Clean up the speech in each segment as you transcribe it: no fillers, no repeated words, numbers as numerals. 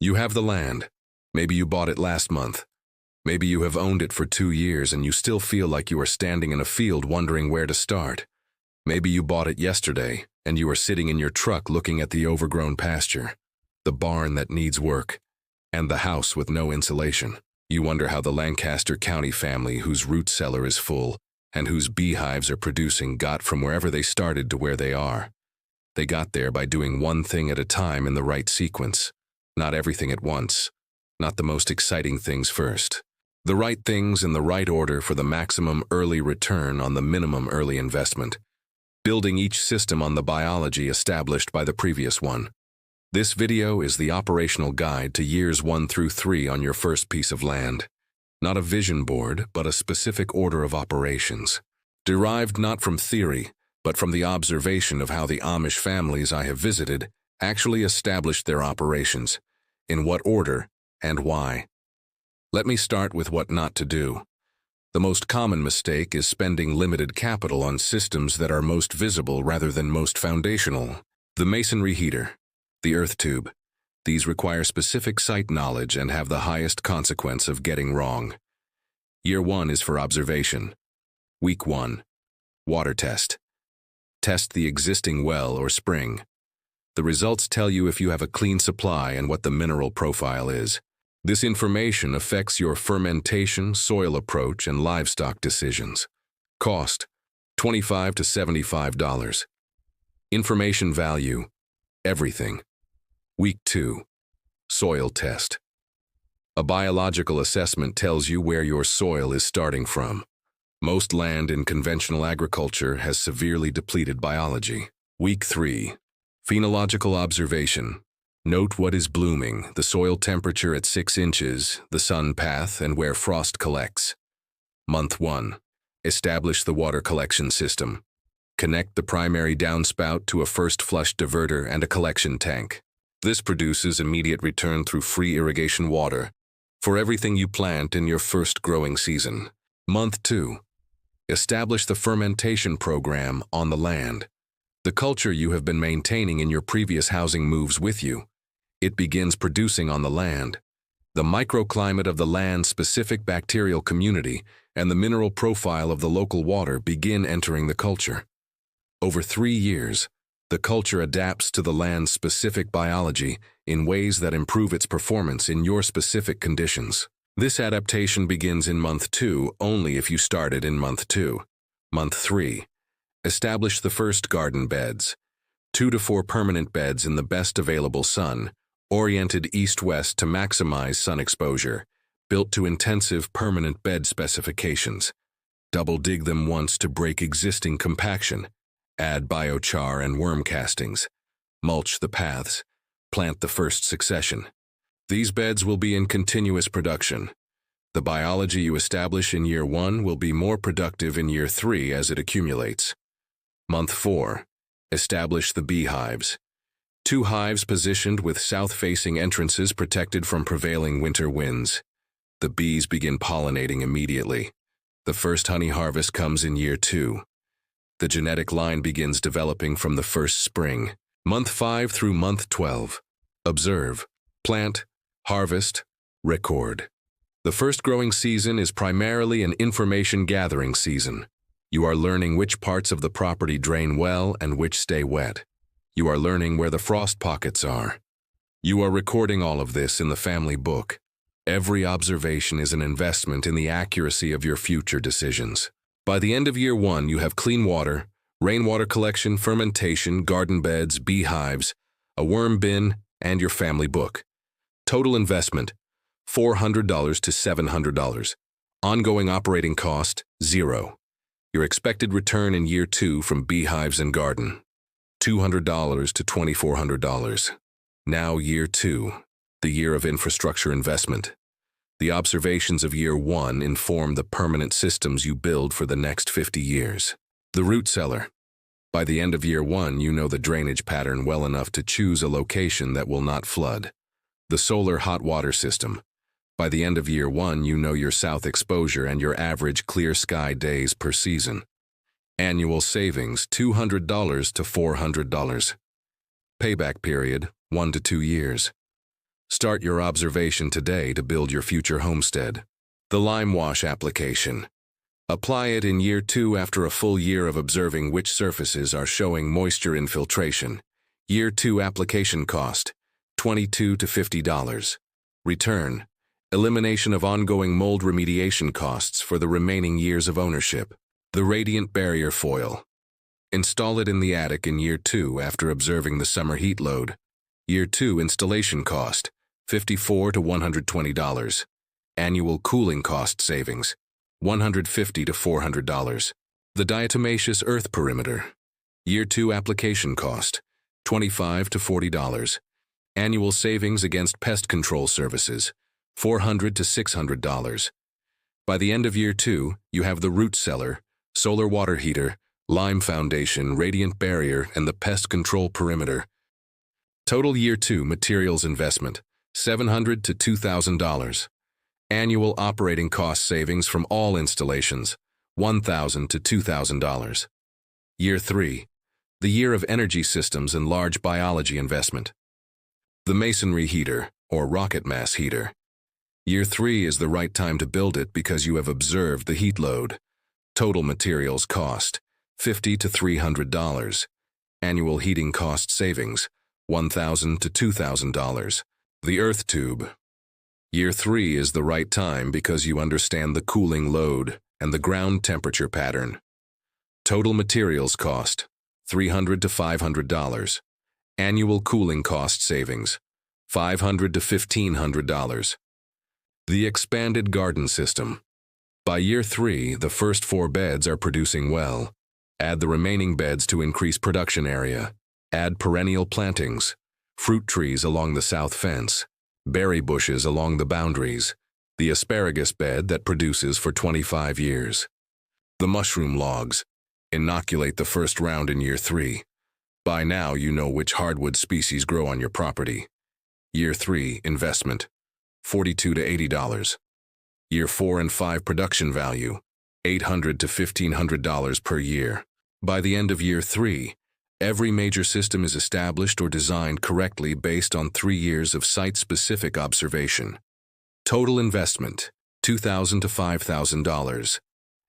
You have the land. Maybe you bought it last month. Maybe you have owned it for 2 years and you still feel like you are standing in a field wondering where to start. Maybe you bought it yesterday and you are sitting in your truck looking at the overgrown pasture, the barn that needs work, and the house with no insulation. You wonder how the Lancaster County family whose root cellar is full and whose beehives are producing got from wherever they started to where they are. They got there by doing one thing at a time in the right sequence, not everything at once, not the most exciting things first. The right things in the right order for the maximum early return on the minimum early investment, building each system on the biology established by the previous one. This video is the operational guide to years 1 through 3 on your first piece of land. Not a vision board, but a specific order of operations. Derived not from theory, but from the observation of how the Amish families I have visited actually established their operations, in what order, and why. Let me start with what not to do. The most common mistake is spending limited capital on systems that are most visible rather than most foundational. The masonry heater, the earth tube. These require specific site knowledge and have the highest consequence of getting wrong. Year 1 is for observation. Week 1. Water test. Test the existing well or spring. The results tell you if you have a clean supply and what the mineral profile is. This information affects your fermentation, soil approach, and livestock decisions. Cost: $25 to $75. Information value: everything. Week 2. Soil test. A biological assessment tells you where your soil is starting from. Most land in conventional agriculture has severely depleted biology. Week 3. Phenological observation. Note what is blooming, the soil temperature at 6 inches, the sun path, and where frost collects. Month 1. Establish the water collection system. Connect the primary downspout to a first flush diverter and a collection tank. This produces immediate return through free irrigation water for everything you plant in your first growing season. Month 2. Establish the fermentation program on the land. The culture you have been maintaining in your previous housing moves with you. It begins producing on the land. The microclimate of the land-specific bacterial community and the mineral profile of the local water begin entering the culture. Over 3 years, the culture adapts to the land's specific biology in ways that improve its performance in your specific conditions. This adaptation begins in month 2 only if you started in month 2. Month 3. Establish the first garden beds. 2 to 4 permanent beds in the best available sun, oriented east-west to maximize sun exposure, built to intensive permanent bed specifications. Double dig them once to break existing compaction. Add biochar and worm castings. Mulch the paths. Plant the first succession. These beds will be in continuous production. The biology you establish in year 1 will be more productive in year 3 as it accumulates. Month 4. Establish the beehives. 2 hives positioned with south-facing entrances protected from prevailing winter winds. The bees begin pollinating immediately. The first honey harvest comes in year 2. The genetic line begins developing from the first spring. Month 5 through month 12. Observe, plant, harvest, record. The first growing season is primarily an information gathering season. You are learning which parts of the property drain well and which stay wet. You are learning where the frost pockets are. You are recording all of this in the family book. Every observation is an investment in the accuracy of your future decisions. By the end of year 1, you have clean water, rainwater collection, fermentation, garden beds, beehives, a worm bin, and your family book. Total investment: $400 to $700. Ongoing operating cost: 0. Your expected return in year 2 from beehives and garden: $200 to $2,400. Now year 2, the year of infrastructure investment. The observations of year 1 inform the permanent systems you build for the next 50 years. The root cellar. By the end of year 1, you know the drainage pattern well enough to choose a location that will not flood. The solar hot water system. By the end of year 1, you know your south exposure and your average clear sky days per season. Annual savings: $200 to $400. Payback period: 1 to 2 years. Start your observation today to build your future homestead. The lime wash application. Apply it in year 2 after a full year of observing which surfaces are showing moisture infiltration. Year 2 application cost, $22 to $50. Return. Elimination of ongoing mold remediation costs for the remaining years of ownership. The radiant barrier foil. Install it in the attic in year 2 after observing the summer heat load. Year 2 installation cost, $54 to $120. Annual cooling cost savings, $150 to $400. The diatomaceous earth perimeter. Year 2 application cost, $25 to $40. Annual savings against pest control services, $400 to $600. By the end of year 2, you have the root cellar, solar water heater, lime foundation, radiant barrier, and the pest control perimeter. Total year 2 materials investment, $700 to $2,000. Annual operating cost savings from all installations, $1,000 to $2,000. Year 3, the year of energy systems and large biology investment. The masonry heater, or rocket mass heater. Year 3 is the right time to build it because you have observed the heat load. Total materials cost, $50 to $300. Annual heating cost savings, $1,000 to $2,000. The earth tube. Year 3 is the right time because you understand the cooling load and the ground temperature pattern. Total materials cost, $300 to $500. Annual cooling cost savings, $500 to $1,500. The expanded garden system. By year 3, the first 4 beds are producing well. Add the remaining beds to increase production area. Add perennial plantings, fruit trees along the south fence, berry bushes along the boundaries, the asparagus bed that produces for 25 years. The mushroom logs. Inoculate the first round in year 3. By now you know which hardwood species grow on your property. Year 3 investment, $42 to $80. Year 4 and 5 production value, $800 to $1,500 per year. By the end of year 3, every major system is established or designed correctly based on 3 years of site-specific observation. Total investment, $2,000 to $5,000.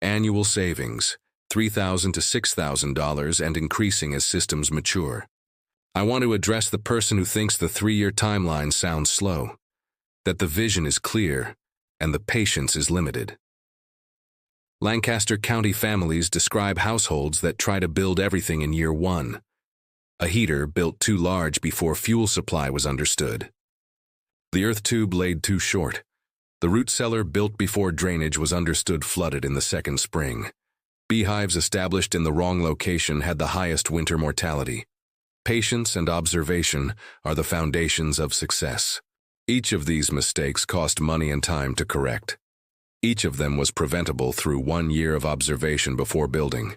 Annual savings, $3,000 to $6,000 and increasing as systems mature. I want to address the person who thinks the 3-year timeline sounds slow, that the vision is clear and the patience is limited. Lancaster County families describe households that try to build everything in year 1. A heater built too large before fuel supply was understood. The earth tube laid too short. The root cellar built before drainage was understood flooded in the second spring. Beehives established in the wrong location had the highest winter mortality. Patience and observation are the foundations of success. Each of these mistakes cost money and time to correct. Each of them was preventable through 1 year of observation before building.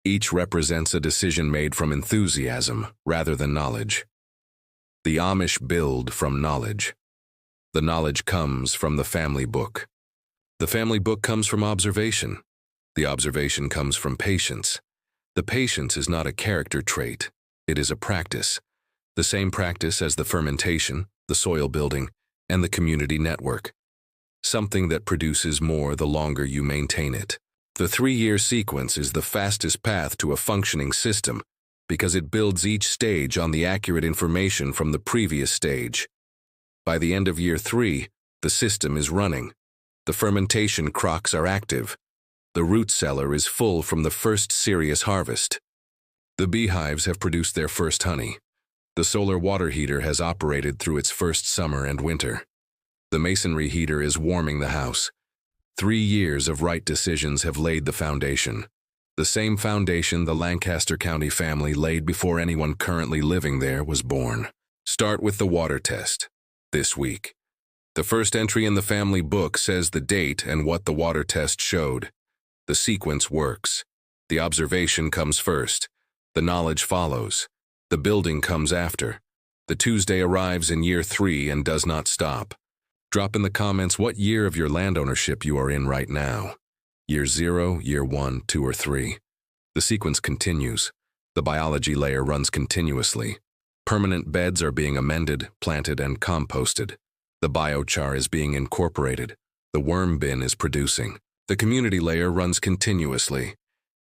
Each represents a decision made from enthusiasm rather than knowledge. The Amish build from knowledge. The knowledge comes from the family book. The family book comes from observation. The observation comes from patience. The patience is not a character trait. It is a practice. The same practice as the fermentation, the soil building, and the community network. Something that produces more the longer you maintain it. The 3-year sequence is the fastest path to a functioning system because it builds each stage on the accurate information from the previous stage. By the end of year 3, the system is running. The fermentation crocks are active. The root cellar is full from the first serious harvest. The beehives have produced their first honey. The solar water heater has operated through its first summer and winter. The masonry heater is warming the house. 3 years of right decisions have laid the foundation. The same foundation the Lancaster County family laid before anyone currently living there was born. Start with the water test. This week. The first entry in the family book says the date and what the water test showed. The sequence works. The observation comes first. The knowledge follows. The building comes after. The Tuesday arrives in year 3 and does not stop. Drop in the comments what year of your land ownership you are in right now. Year 0, year 1, 2, or 3. The sequence continues. The biology layer runs continuously. Permanent beds are being amended, planted, and composted. The biochar is being incorporated. The worm bin is producing. The community layer runs continuously.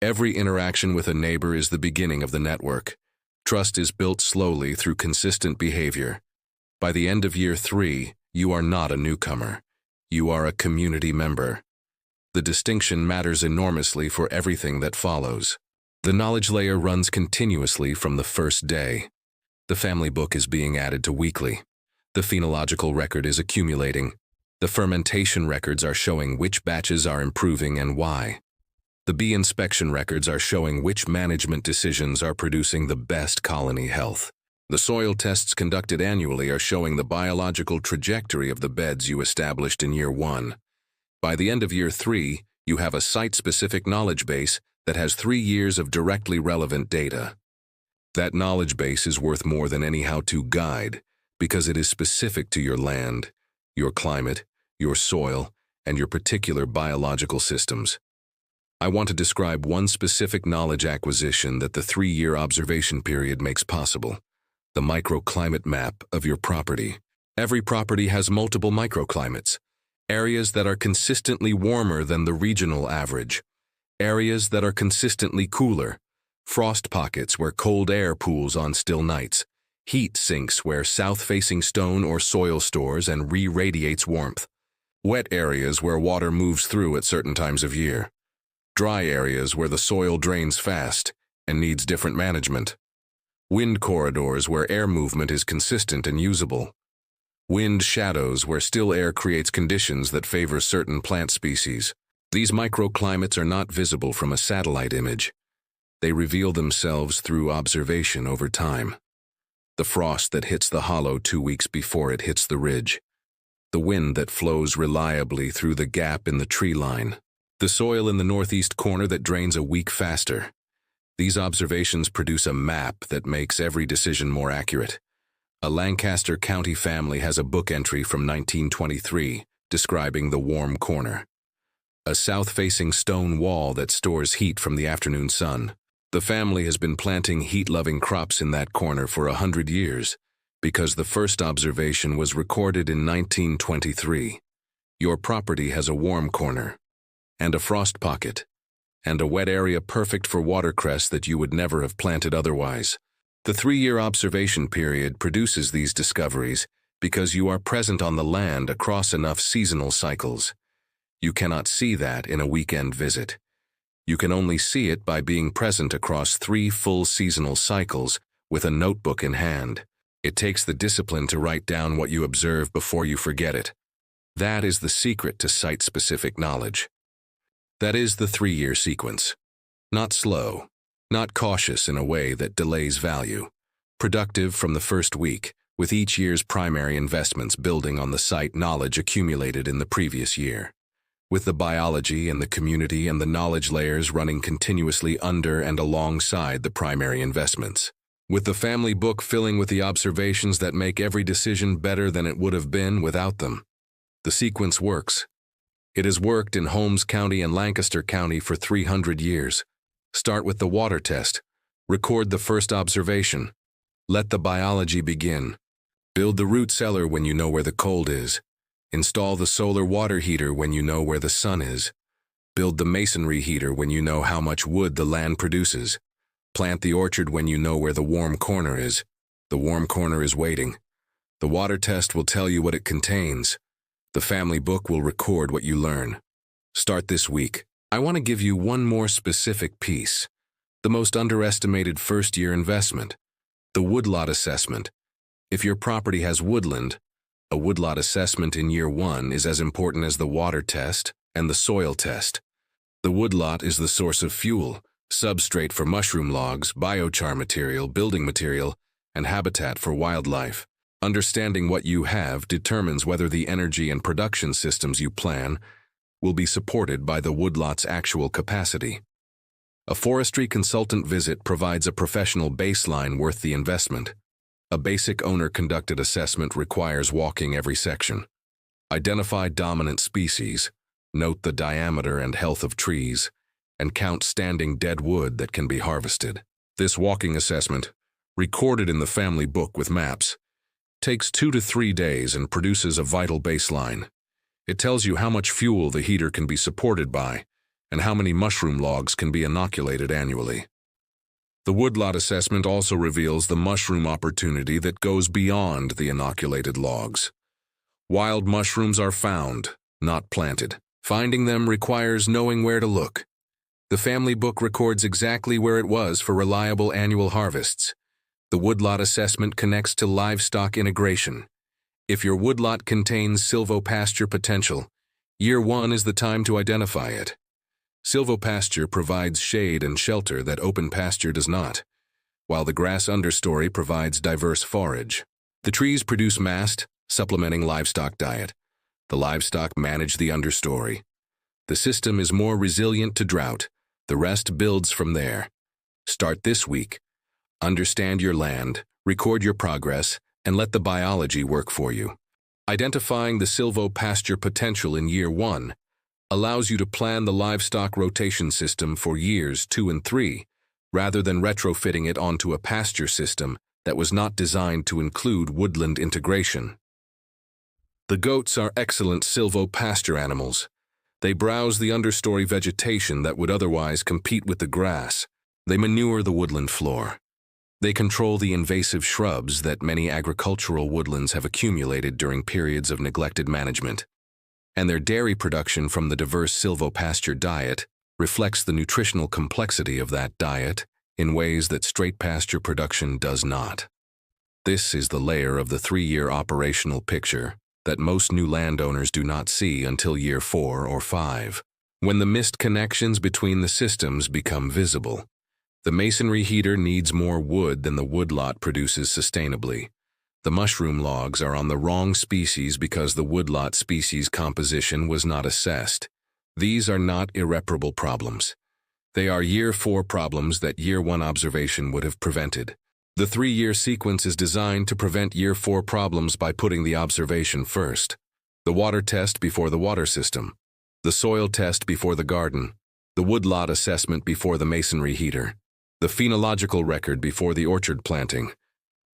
Every interaction with a neighbor is the beginning of the network. Trust is built slowly through consistent behavior. By the end of year 3, you are not a newcomer. You are a community member. The distinction matters enormously for everything that follows. The knowledge layer runs continuously from the first day. The family book is being added to weekly. The phenological record is accumulating. The fermentation records are showing which batches are improving and why. The bee inspection records are showing which management decisions are producing the best colony health. The soil tests conducted annually are showing the biological trajectory of the beds you established in year 1. By the end of year 3, you have a site-specific knowledge base that has 3 years of directly relevant data. That knowledge base is worth more than any how-to guide because it is specific to your land, your climate, your soil, and your particular biological systems. I want to describe one specific knowledge acquisition that the 3-year observation period makes possible: the microclimate map of your property. Every property has multiple microclimates, areas that are consistently warmer than the regional average, areas that are consistently cooler, frost pockets where cold air pools on still nights, heat sinks where south-facing stone or soil stores and re-radiates warmth, wet areas where water moves through at certain times of year, dry areas where the soil drains fast and needs different management, wind corridors where air movement is consistent and usable, wind shadows where still air creates conditions that favor certain plant species. These microclimates are not visible from a satellite image. They reveal themselves through observation over time. The frost that hits the hollow 2 weeks before it hits the ridge. The wind that flows reliably through the gap in the tree line. The soil in the northeast corner that drains a week faster. These observations produce a map that makes every decision more accurate. A Lancaster County family has a book entry from 1923 describing the warm corner. A south-facing stone wall that stores heat from the afternoon sun. The family has been planting heat-loving crops in that corner for 100 years because the first observation was recorded in 1923. Your property has a warm corner, and a frost pocket, and a wet area perfect for watercress that you would never have planted otherwise. The 3-year observation period produces these discoveries because you are present on the land across enough seasonal cycles. You cannot see that in a weekend visit. You can only see it by being present across 3 full seasonal cycles with a notebook in hand. It takes the discipline to write down what you observe before you forget it. That is the secret to site-specific knowledge. That is the 3-year sequence. Not slow, not cautious in a way that delays value. Productive from the first week, with each year's primary investments building on the site knowledge accumulated in the previous year. With the biology and the community and the knowledge layers running continuously under and alongside the primary investments. With the family book filling with the observations that make every decision better than it would have been without them. The sequence works. It has worked in Holmes County and Lancaster County for 300 years. Start with the water test. Record the first observation. Let the biology begin. Build the root cellar when you know where the cold is. Install the solar water heater when you know where the sun is. Build the masonry heater when you know how much wood the land produces. Plant the orchard when you know where the warm corner is. The warm corner is waiting. The water test will tell you what it contains. The family book will record what you learn. Start this week. I want to give you one more specific piece. The most underestimated first-year investment. The woodlot assessment. If your property has woodland, a woodlot assessment in year 1 is as important as the water test and the soil test. The woodlot is the source of fuel, substrate for mushroom logs, biochar material, building material, and habitat for wildlife. Understanding what you have determines whether the energy and production systems you plan will be supported by the woodlot's actual capacity. A forestry consultant visit provides a professional baseline worth the investment. A basic owner-conducted assessment requires walking every section. Identify dominant species, note the diameter and health of trees, and count standing dead wood that can be harvested. This walking assessment, recorded in the family book with maps. Takes 2 to 3 days and produces a vital baseline. It tells you how much fuel the heater can be supported by and how many mushroom logs can be inoculated annually. The woodlot assessment also reveals the mushroom opportunity that goes beyond the inoculated logs. Wild mushrooms are found, not planted. Finding them requires knowing where to look. The family book records exactly where it was for reliable annual harvests. The woodlot assessment connects to livestock integration. If your woodlot contains silvopasture potential, year 1 is the time to identify it. Silvopasture provides shade and shelter that open pasture does not, while the grass understory provides diverse forage. The trees produce mast, supplementing livestock diet. The livestock manage the understory. The system is more resilient to drought. The rest builds from there. Start this week. Understand your land, record your progress, and let the biology work for you. Identifying the silvopasture potential in year 1 allows you to plan the livestock rotation system for years 2 and 3, rather than retrofitting it onto a pasture system that was not designed to include woodland integration. The goats are excellent silvopasture animals. They browse the understory vegetation that would otherwise compete with the grass. They manure the woodland floor. They control the invasive shrubs that many agricultural woodlands have accumulated during periods of neglected management. And their dairy production from the diverse silvopasture diet reflects the nutritional complexity of that diet in ways that straight pasture production does not. This is the layer of the 3-year operational picture that most new landowners do not see until year 4 or 5, when the missed connections between the systems become visible. The masonry heater needs more wood than the woodlot produces sustainably. The mushroom logs are on the wrong species because the woodlot species composition was not assessed. These are not irreparable problems. They are year 4 problems that year 1 observation would have prevented. The 3-year sequence is designed to prevent year 4 problems by putting the observation first. The water test before the water system. The soil test before the garden. The woodlot assessment before the masonry heater. The phenological record before the orchard planting.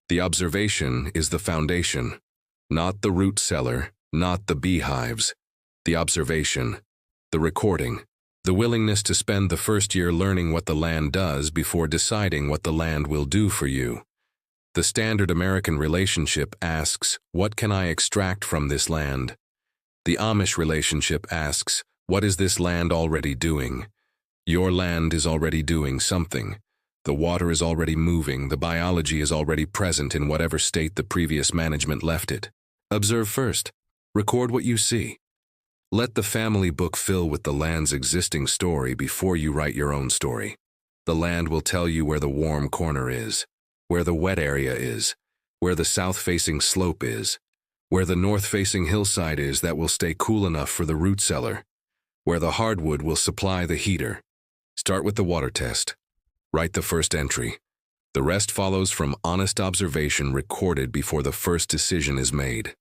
The observation is the foundation, not the root cellar, not the beehives. The observation, the recording, the willingness to spend the first year learning what the land does before deciding what the land will do for you. The standard American relationship asks, what can I extract from this land? The Amish relationship asks, what is this land already doing? Your land is already doing something. The water is already moving, the biology is already present in whatever state the previous management left it. Observe first. Record what you see. Let the family book fill with the land's existing story before you write your own story. The land will tell you where the warm corner is, where the wet area is, where the south-facing slope is, where the north-facing hillside is that will stay cool enough for the root cellar, where the hardwood will supply the heater. Start with the water test. Write the first entry. The rest follows from honest observation recorded before the first decision is made.